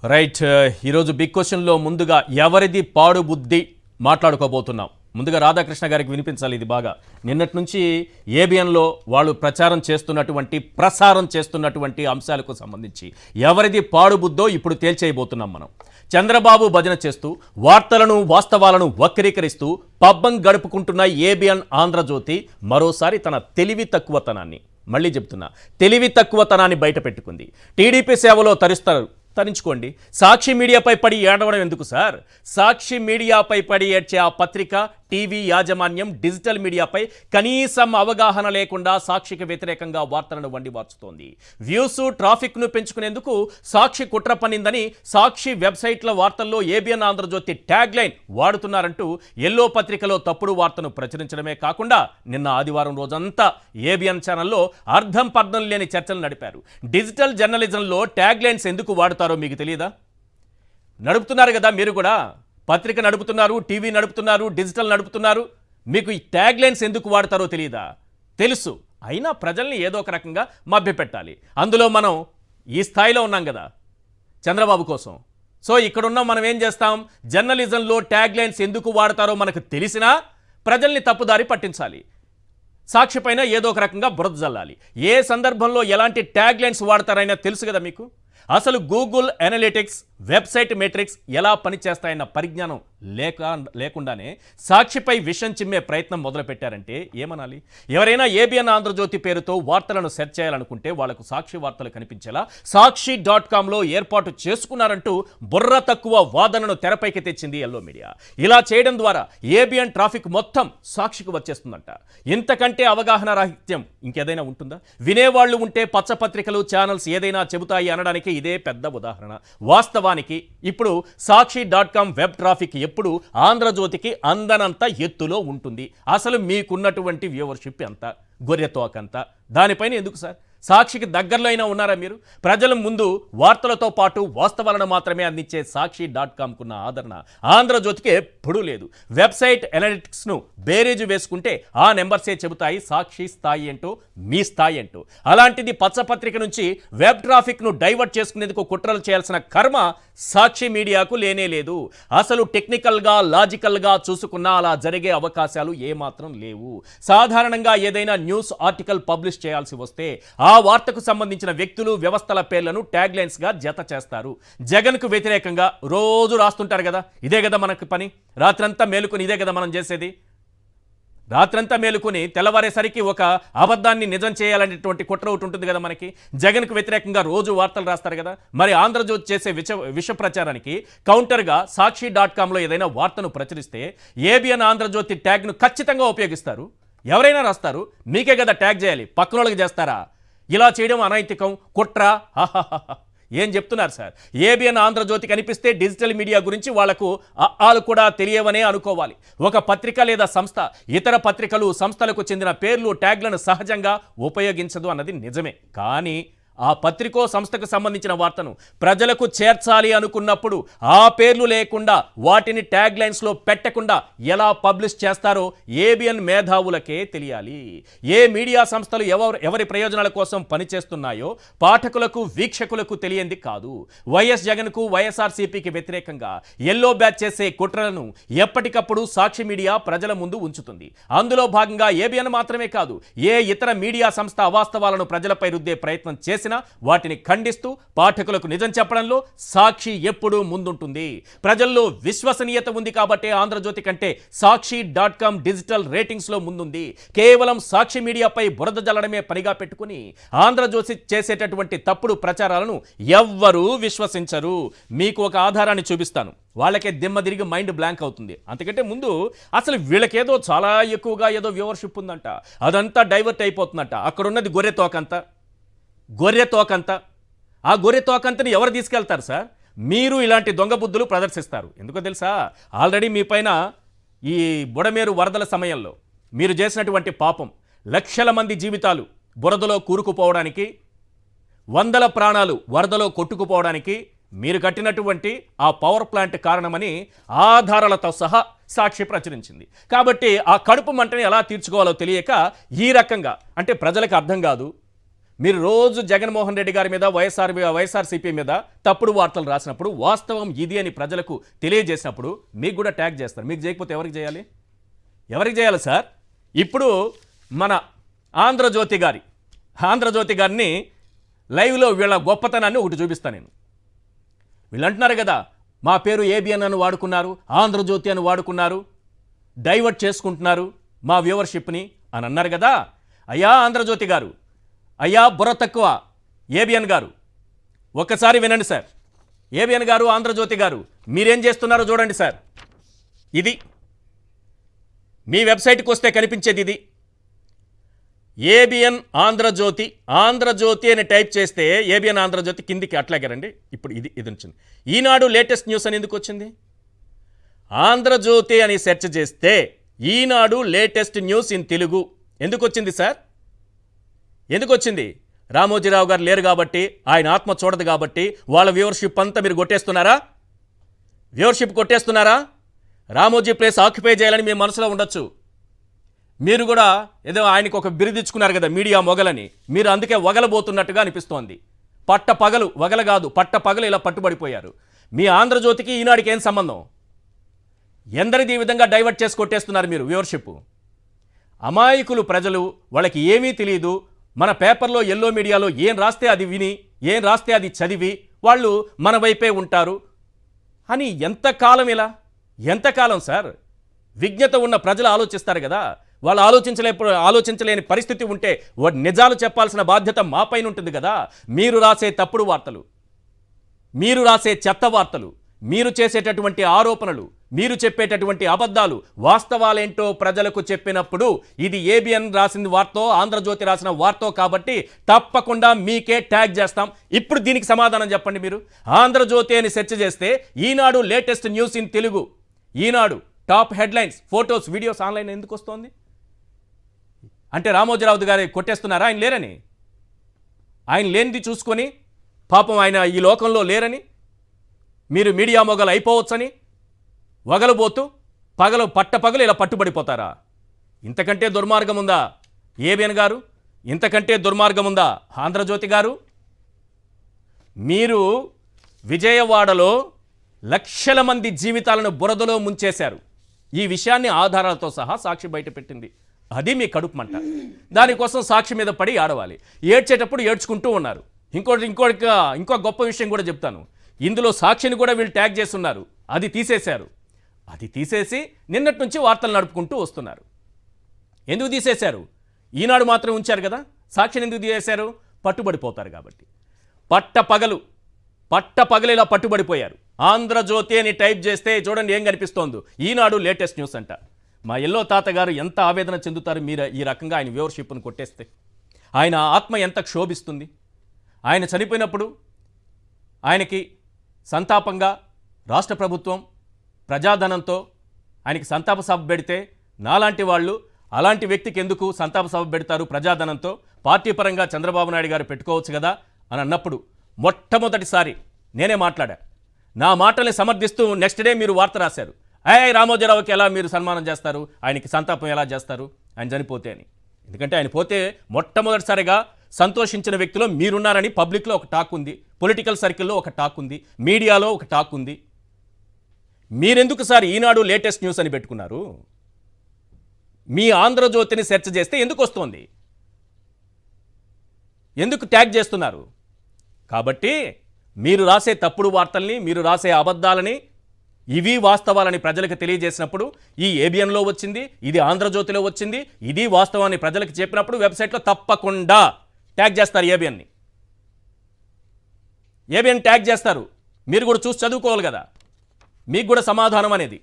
Right. ఈరోజు big క్వశ్చన్లో ముందుగా ఎవరిది పాడు బుద్ధి మాట్లాడుకోబోతున్నాం. ముందుగా రాధాకృష్ణ గారికి వినిపించాలి ఇది బాగా. నిన్నటి నుంచి ఏబిఎన్లో వాళ్ళు ప్రసారం చేస్తున్నటువంటి అంశాలకు సంబంధించి ఎవరిది పాడు బుద్ధో ఇప్పుడు తేల్చేయబోతున్నాం మనం. చంద్రబాబు భజన చేస్తూ వార్తలను వాస్తవాలను వక్రీకరిస్తూ పబ్బం గడుపుకుంటున్న ఏబిఎన్ ఆంధ్రజ్యోతి మరోసారి తన తెలివి తక్కువతనాన్ని, మళ్ళీ చెప్తున్నా, తెలివి తక్కువతనాన్ని బయట పెట్టుకుంది. టీడీపీ సేవలో తరించుకోండి. సాక్షి మీడియాపై పడి ఏడవడం ఎందుకు సార్? సాక్షి మీడియాపై పడి ఏడ్చే ఆ పత్రిక, టీవీ యాజమాన్యం డిజిటల్ మీడియాపై కనీసం అవగాహన లేకుండా సాక్షికి వ్యతిరేకంగా వార్తలను వండివార్చుతోంది. వ్యూస్, ట్రాఫిక్ను పెంచుకునేందుకు సాక్షి కుట్ర పన్నిందని సాక్షి వెబ్సైట్ల వార్తల్లో ఏబిఎన్ ఆంధ్రజ్యోతి ట్యాగ్ లైన్ వాడుతున్నారంటూ ఎల్లో పత్రికలో తప్పుడు వార్తను ప్రచురించడమే కాకుండా నిన్న ఆదివారం రోజంతా ఏబిఎన్ ఛానల్లో అర్థం పర్థం లేని చర్చలు నడిపారు. డిజిటల్ జర్నలిజంలో ట్యాగ్ లైన్స్ ఎందుకు వాడుతారో మీకు తెలియదా? నడుపుతున్నారు కదా మీరు కూడా, పత్రిక నడుపుతున్నారు, టీవీ నడుపుతున్నారు, డిజిటల్ నడుపుతున్నారు. మీకు ఈ ట్యాగ్ లైన్స్ ఎందుకు వాడతారో తెలియదా? తెలుసు. అయినా ప్రజల్ని ఏదో ఒక రకంగా మభ్యపెట్టాలి. అందులో మనం ఈ స్థాయిలో ఉన్నాం కదా చంద్రబాబు కోసం. సో ఇక్కడున్న మనం ఏం చేస్తాం? జర్నలిజంలో ట్యాగ్ లైన్స్ ఎందుకు వాడతారో మనకు తెలిసినా ప్రజల్ని తప్పుదారి పట్టించాలి. సాక్షి పైన ఏదో ఒక రకంగా బురద జల్లాలి. ఏ సందర్భంలో ఎలాంటి ట్యాగ్ లైన్స్ వాడతారైనా తెలుసు కదా మీకు. అసలు గూగుల్ అనలిటిక్స్, వెబ్సైట్ మెట్రిక్స్ ఎలా పనిచేస్తాయన్న పరిజ్ఞానం లేకుండానే సాక్షిపై విషం చిమ్మే ప్రయత్నం మొదలుపెట్టారంటే ఏమనాలి? ఎవరైనా ఏబిఎన్ ఆంధ్రజ్యోతి పేరుతో వార్తలను సెర్చ్ చేయాలనుకుంటే వాళ్లకు సాక్షి వార్తలు కనిపించేలా సాక్షి.comలో ఏర్పాటు చేసుకున్నారంటూ బుర్ర తక్కువ వాదనను తెరపైకి తెచ్చింది ఎల్లో మీడియా. ఇలా చేయడం ద్వారా ఏబిఎన్ ట్రాఫిక్ మొత్తం సాక్షికి వచ్చేస్తుందంట. ఇంతకంటే అవగాహన రాహిత్యం ఇంకేదైనా ఉంటుందా? వినేవాళ్లు ఉంటే పచ్చపత్రికలు, ఛానల్స్ ఏదైనా చెబుతాయి అనడానికి ఇదే పెద్ద ఉదాహరణ. వాస్తవానికి ఇప్పుడు సాక్షి.com వెబ్ ట్రాఫిక్ ఎప్పుడు ఆంధ్రజ్యోతికి అందనంత ఎత్తులో ఉంటుంది. అసలు మీకున్నటువంటి వ్యూవర్షిప్ ఎంత, గొర్రెతోకంత, దానిపైన ఎందుకు సార్? సాక్షికి దగ్గరలో అయినా ఉన్నారా మీరు? ప్రజల ముందు వార్తలతో పాటు వాస్తవాలను మాత్రమే అందించే సాక్షి.comకున్న ఆదరణ ఆంధ్రజ్యోతికి ఎప్పుడూ లేదు. వెబ్సైట్ అనలిటిక్స్ను బేరేజు వేసుకుంటే ఆ నెంబర్సే చెబుతాయి సాక్షి స్థాయి ఏంటో, మీ స్థాయి ఏంటో. అలాంటిది పచ్చపత్రిక నుంచి వెబ్ ట్రాఫిక్ను డైవర్ట్ చేసుకునేందుకు కుట్రలు చేయాల్సిన కర్మ సాక్షి మీడియాకు లేనే లేదు. అసలు టెక్నికల్గా, లాజికల్గా చూసుకున్నా అలా జరిగే అవకాశాలు ఏమాత్రం లేవు. సాధారణంగా ఏదైనా న్యూస్ ఆర్టికల్ పబ్లిష్ చేయాల్సి వస్తే ఆ వార్తకు సంబంధించిన వ్యక్తులు, వ్యవస్థల పేర్లను ట్యాగ్ లైన్స్ గా జత చేస్తారు. జగన్కు వ్యతిరేకంగా రోజు రాస్తుంటారు కదా, ఇదే కదా మనకు పని. రాత్రంతా మేలుకొని ఇదే కదా మనం చేసేది. రాత్రంతా మేలుకొని తెల్లవారేసరికి ఒక అబద్ధాన్ని నిజం చేయాలనేటువంటి కుట్ర ఒకటి ఉంటుంది కదా మనకి. జగన్కు వ్యతిరేకంగా రోజు వార్తలు రాస్తారు కదా. మరి ఆంధ్రజ్యోతి చేసే విష ప్రచారానికి కౌంటర్గా సాక్షి.comలో ఏదైనా వార్తను ప్రచురిస్తే ఏబిఎన్ ఆంధ్రజ్యోతి ట్యాగ్ను ఖచ్చితంగా ఉపయోగిస్తారు. ఎవరైనా రాస్తారు, మీకే కదా ట్యాగ్ చేయాలి, పక్కన వాళ్ళకి చేస్తారా? ఇలా చేయడం అనైతికం, కుట్ర. ఏం చెప్తున్నారు సార్? ఏబిఎన్ ఆంధ్రజ్యోతి కనిపిస్తే డిజిటల్ మీడియా గురించి వాళ్లకు ఆలు కూడా తెలియవనే అనుకోవాలి. ఒక పత్రిక లేదా సంస్థ ఇతర పత్రికలు, సంస్థలకు చెందిన పేర్లు, ట్యాగ్లను సహజంగా ఉపయోగించదు అన్నది నిజమే. కానీ ఆ పత్రికో సంస్థకు సంబంధించిన వార్తను ప్రజలకు చేర్చాలి అనుకున్నప్పుడు ఆ పేర్లు లేకుండా వాటిని ట్యాగ్ లైన్స్లో పెట్టకుండా ఎలా పబ్లిష్ చేస్తారో ఏబిఎన్ మేధావులకే తెలియాలి. ఏ మీడియా సంస్థలు ఎవరి ప్రయోజనాల కోసం పనిచేస్తున్నాయో పాఠకులకు, వీక్షకులకు తెలియంది కాదు. వైఎస్ జగన్కు, వైఎస్ఆర్సీపీకి వ్యతిరేకంగా ఎల్లో బ్యాచ్ చేసే కుట్రలను ఎప్పటికప్పుడు సాక్షి మీడియా ప్రజల ముందు ఉంచుతుంది. అందులో భాగంగా ఏబిఎన్ మాత్రమే కాదు, ఏ ఇతర మీడియా సంస్థ అవాస్తవాలను ప్రజలపై రుద్దే ప్రయత్నం చేసిన వాటిని ఖండిస్తూ పాఠకులకు నిజం చెప్పడంలో సాక్షి ఎప్పుడూ ముందుంటుంది. ప్రజల్లో విశ్వసనీయత ఉంది కాబట్టి ఆంధ్రజ్యోతి కంటే సాక్షి.com డిజిటల్ రేటింగ్స్ లో ముందుంది. కేవలం సాక్షి మీడియాపై బురద జల్లడమే పనిగా పెట్టుకుని ఆంధ్రజ్యోతి చేసేటటువంటి తప్పుడు ప్రచారాలను ఎవ్వరూ విశ్వసించరు. మీకు ఒక ఆధారాన్ని చూపిస్తాను, వాళ్ళకే దిమ్మ తిరిగి మైండ్ బ్లాంక్ అవుతుంది. అంతకంటే ముందు అసలు వీళ్ళకేదో చాలా ఎక్కువగా ఏదో వ్యూవర్షిప్ ఉందంట, అదంతా డైవర్ట్ అయిపోతుందంట. అక్కడున్నది గొర్రె తోకంత. ఆ గొర్రె తోకంతని ఎవరు తీసుకెళ్తారు సార్? మీరు ఇలాంటి దొంగ బుద్ధులు ప్రదర్శిస్తారు. ఎందుకో తెలుసా? ఆల్రెడీ మీ పైన ఈ బుడమేరు వరదల సమయంలో మీరు చేసినటువంటి పాపం, లక్షల మంది జీవితాలు బురదలో కూరుకుపోవడానికి, వందల ప్రాణాలు వరదలో కొట్టుకుపోవడానికి మీరు కట్టినటువంటి ఆ పవర్ ప్లాంట్ కారణమని ఆధారాలతో సహా సాక్షి ప్రచురించింది. కాబట్టి ఆ కడుపు మంటని ఎలా తీర్చుకోవాలో తెలియక ఈ రకంగా, అంటే ప్రజలకు అర్థం కాదు, మీరు రోజు జగన్మోహన్ రెడ్డి గారి మీద వైఎస్ఆర్సీపీ మీద తప్పుడు వార్తలు రాసినప్పుడు వాస్తవం ఇది అని ప్రజలకు తెలియజేసినప్పుడు మీకు కూడా ట్యాగ్ చేస్తారు. మీకు చేయకపోతే ఎవరికి చేయాలి? ఎవరికి చేయాలి సార్? ఇప్పుడు మన ఆంధ్రజ్యోతి గారిని లైవ్లో వీళ్ళ గొప్పతనాన్ని ఒకటి చూపిస్తాను నేను. వీళ్ళు అంటున్నారు కదా, మా పేరు ఏబిఎన్ అని వాడుకున్నారు, ఆంధ్రజ్యోతి అని వాడుకున్నారు, డైవర్ట్ చేసుకుంటున్నారు మా వ్యూవర్షిప్ని అని అన్నారు కదా. అయ్యా ఆంధ్రజ్యోతి గారు, అయ్యా బుర్ర తక్కువ ఏబిఎన్ గారు, ఒక్కసారి వినండి సార్. ఏబిఎన్ గారు, ఆంధ్రజ్యోతి గారు, మీరేం చేస్తున్నారో చూడండి సార్. ఇది మీ వెబ్సైట్కి వస్తే కనిపించేది ఇది. ఏబిఎన్ ఆంధ్రజ్యోతి, ఆంధ్రజ్యోతి అని టైప్ చేస్తే ఏబిఎన్ ఆంధ్రజ్యోతి కిందికి అట్లాగే రండి. ఇప్పుడు ఇది వచ్చింది. ఈనాడు లేటెస్ట్ న్యూస్ అని ఎందుకు వచ్చింది? ఆంధ్రజ్యోతి అని సెర్చ్ చేస్తే Eenadu latest news in Telugu ఎందుకు వచ్చింది సార్? ఎందుకు వచ్చింది? రామోజీరావు గారు లేరు కాబట్టి, ఆయన ఆత్మ చూడదు కాబట్టి వాళ్ళ వ్యూవర్షిప్ అంతా మీరు కొట్టేస్తున్నారా? వ్యూవర్షిప్ కొట్టేస్తున్నారా? రామోజీ ప్లేస్ ఆక్యుపై చేయాలని మీ మనసులో ఉండొచ్చు. మీరు కూడా ఏదో ఆయనకు ఒక బిరుదిచ్చుకున్నారు కదా మీడియా మొగలని, మీరు అందుకే వగలబోతున్నట్టుగా అనిపిస్తోంది. పట్టపగలు, వగల కాదు పట్టపగలు ఇలా పట్టుబడిపోయారు. మీ ఆంధ్రజ్యోతికి ఈనాడికి ఏం సంబంధం? ఎందరిది ఈ విధంగా డైవర్ట్ చేసి కొట్టేస్తున్నారు మీరు వ్యూవర్షిప్. అమాయకులు ప్రజలు, వాళ్ళకి ఏమీ తెలియదు. మన పేపర్లో ఎల్లో మీడియాలో ఏం రాస్తే అది విని, ఏం రాస్తే అది చదివి వాళ్ళు మన వైపే ఉంటారు అని ఎంతకాలం ఇలా? ఎంతకాలం సార్? విజ్ఞత ఉన్న ప్రజలు ఆలోచిస్తారు కదా. వాళ్ళు ఆలోచించలేని పరిస్థితి ఉంటే నిజాలు చెప్పాల్సిన బాధ్యత మా పైన ఉంటుంది కదా. మీరు రాసే తప్పుడు వార్తలు, మీరు రాసే చెత్త వార్తలు, మీరు చేసేటటువంటి ఆరోపణలు, మీరు చెప్పేటటువంటి అబద్ధాలు, వాస్తవాలేంటో ప్రజలకు చెప్పినప్పుడు ఇది ఏబిఎన్ రాసిన వార్తో, ఆంధ్రజ్యోతి రాసిన వార్తో కాబట్టి తప్పకుండా మీకే ట్యాగ్ చేస్తాం. ఇప్పుడు దీనికి సమాధానం చెప్పండి మీరు. ఆంధ్రజ్యోతి అని సెర్చ్ చేస్తే Eenadu latest news in Telugu, Eenadu top headlines, photos, videos online ఎందుకు వస్తోంది? అంటే రామోజీరావు గారు కొట్టేస్తున్నారా ఆయన లేరని? ఆయన లేనిది చూసుకొని పాపం ఆయన ఈ లోకంలో లేరని మీరు మీడియా మొగలు అయిపోవచ్చని వగలబోతూ పట్టపగలు ఇలా పట్టుబడిపోతారా? ఇంతకంటే దుర్మార్గం ఉందా ఏబిఎన్ గారు? ఇంతకంటే దుర్మార్గం ఉందా ఆంధ్రజ్యోతి గారు? మీరు విజయవాడలో లక్షల మంది జీవితాలను బురదలో ముంచేశారు. ఈ విషయాన్ని ఆధారాలతో సహా సాక్షి బయటపెట్టింది. అది మీ కడుపు మంట. దానికోసం సాక్షి మీద పడి ఆడవాలి. ఏడ్చేటప్పుడు ఏడ్చుకుంటూ ఉన్నారు. ఇంకో గొప్ప విషయం కూడా చెప్తాను. ఇందులో సాక్షిని కూడా వీళ్ళు ట్యాగ్ చేస్తున్నారు. అది తీసేశారు. అది తీసేసి నిన్నటి నుంచి వార్తలు నడుపుకుంటూ వస్తున్నారు. ఎందుకు తీసేశారు? ఈనాడు మాత్రం ఉంచారు కదా. సాక్షిని ఎందుకు తీసేశారు? పట్టుబడిపోతారు కాబట్టి. పట్టపగలు ఇలా పట్టుబడిపోయారు. ఆంధ్రజ్యోతి అని టైప్ చేస్తే చూడండి ఏం కనిపిస్తోందో, ఈనాడు లేటెస్ట్ న్యూస్ అంట. మా ఎల్లో తాతగారు ఎంత ఆవేదన చెందుతారు మీరు ఈ రకంగా ఆయన వ్యూవర్షిప్ను కొట్టేస్తే. ఆయన ఆత్మ ఎంత క్షోభిస్తుంది. ఆయన చనిపోయినప్పుడు ఆయనకి సంతాపంగా రాష్ట్ర ప్రభుత్వం ప్రజాధనంతో ఆయనకి సంతాప సభ పెడితే నాలాంటి వాళ్ళు అలాంటి వ్యక్తికి ఎందుకు సంతాప సభ పెడతారు ప్రజాధనంతో? పార్టీ పరంగా చంద్రబాబు నాయుడు గారు పెట్టుకోవచ్చు కదా అని అన్నప్పుడు మొట్టమొదటిసారి నేనే మాట్లాడా. నా మాటల్ని సమర్థిస్తూ నెక్స్ట్ డే మీరు వార్త రాశారు. రామోజీరావుకి ఎలా మీరు సన్మానం చేస్తారు, ఆయనకి సంతాపం ఎలా చేస్తారు ఆయన చనిపోతే అని. ఎందుకంటే ఆయన పోతే మొట్టమొదటిసారిగా సంతోషించిన వ్యక్తిలో మీరున్నారని పబ్లిక్లో ఒక టాక్ ఉంది, పొలిటికల్ సర్కిల్లో ఒక టాక్ ఉంది, మీడియాలో ఒక టాక్ ఉంది. మీరెందుకు సార్ ఈనాడు లేటెస్ట్ న్యూస్ అని పెట్టుకున్నారు? మీ ఆంధ్రజ్యోతిని సెర్చ్ చేస్తే ఎందుకు వస్తుంది? ఎందుకు ట్యాగ్ చేస్తున్నారు? కాబట్టి మీరు రాసే తప్పుడు వార్తల్ని, మీరు రాసే అబద్ధాలని, ఇవి వాస్తవాలని ప్రజలకు తెలియజేసినప్పుడు ఈ ఏబిఎన్లో వచ్చింది, ఇది ఆంధ్రజ్యోతిలో వచ్చింది, ఇది వాస్తవాన్ని ప్రజలకు చెప్పినప్పుడు వెబ్సైట్లో తప్పకుండా ట్యాగ్ చేస్తారు. ఏబిఎన్ ట్యాగ్ చేస్తారు. మీరు కూడా చూసి చదువుకోవాలి కదా, మీకు కూడా సమాధానం అనేది